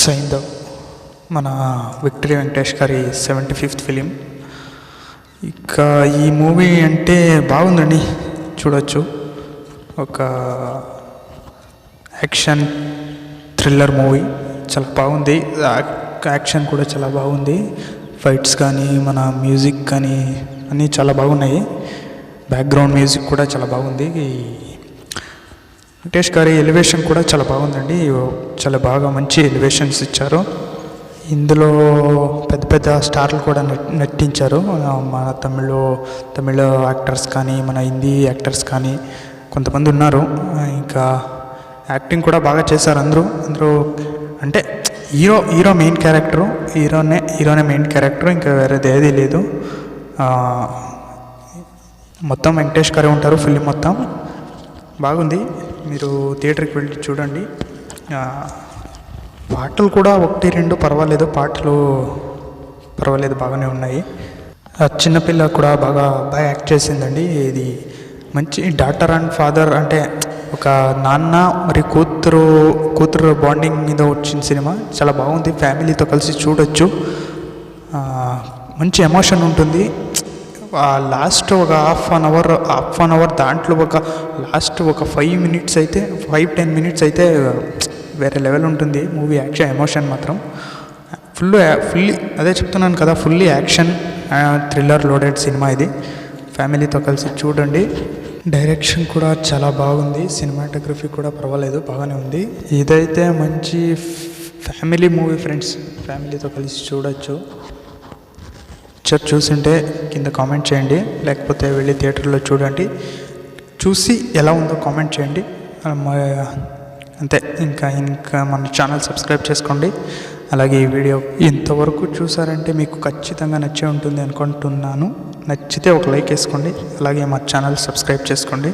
సైంధవ్ మన విక్టరీ వెంకటేష్ గారి 75th film. ఇక ఈ మూవీ అంటే బాగుందండి, చూడొచ్చు. ఒక యాక్షన్ థ్రిల్లర్ మూవీ, చాలా బాగుంది. యాక్షన్ కూడా చాలా బాగుంది. ఫైట్స్ కానీ మన మ్యూజిక్ కానీ అన్నీ చాలా బాగున్నాయి. బ్యాక్గ్రౌండ్ మ్యూజిక్ కూడా చాలా బాగుంది. వెంకటేష్ గారి ఎలివేషన్ కూడా చాలా బాగుందండి. చాలా బాగా మంచి ఎలివేషన్స్ ఇచ్చారు. ఇందులో పెద్ద పెద్ద స్టార్లు కూడా నటించారు. మన తమిళ యాక్టర్స్ కానీ మన హిందీ యాక్టర్స్ కానీ కొంతమంది ఉన్నారు. ఇంకా యాక్టింగ్ కూడా బాగా చేశారు అందరూ. అంటే హీరో మెయిన్ క్యారెక్టరు, హీరోనే మెయిన్ క్యారెక్టరు, ఇంకా వేరేది ఏదీ లేదు. మొత్తం వెంకటేష్ గారే ఉంటారు. ఫిలిం మొత్తం బాగుంది, మీరు థియేటర్కి వెళ్ళి చూడండి. పాటలు కూడా 1-2 పర్వాలేదు, బాగానే ఉన్నాయి. చిన్నపిల్ల కూడా బాగా యాక్ట్ చేసిందండి. ఇది మంచి డాటర్ అండ్ ఫాదర్, అంటే ఒక నాన్న మరి కూతురు బాండింగ్ మీద వచ్చిన సినిమా. చాలా బాగుంది, ఫ్యామిలీతో కలిసి చూడొచ్చు. మంచి ఎమోషన్ ఉంటుంది. లాస్ట్ ఒక హాఫ్ అన్ అవర్ దాంట్లో ఒక లాస్ట్ ఒక 5-10 మినిట్స్ అయితే వేరే లెవెల్ ఉంటుంది మూవీ. యాక్షన్ ఎమోషన్ మాత్రం ఫుల్లీ అదే చెప్తున్నాను కదా, fully action thriller loaded cinema ఇది. ఫ్యామిలీతో కలిసి చూడండి. డైరెక్షన్ కూడా చాలా బాగుంది, సినిమాటోగ్రఫీ కూడా పర్వాలేదు, బాగానే ఉంది. ఇదైతే మంచి ఫ్యామిలీ మూవీ ఫ్రెండ్స్, ఫ్యామిలీతో కలిసి చూడొచ్చు. చూసింటే కింద కామెంట్ చేయండి, లేకపోతే వెళ్ళి థియేటర్లో చూడండి. చూసి ఎలా ఉందో కామెంట్ చేయండి. అంతే. ఇంకా మన ఛానల్ సబ్స్క్రైబ్ చేసుకోండి. అలాగే ఈ వీడియో ఇంతవరకు చూసారంటే మీకు ఖచ్చితంగా నచ్చే ఉంటుంది అనుకుంటున్నాను. నచ్చితే ఒక లైక్ వేసుకోండి, అలాగే మా ఛానల్ సబ్స్క్రైబ్ చేసుకోండి.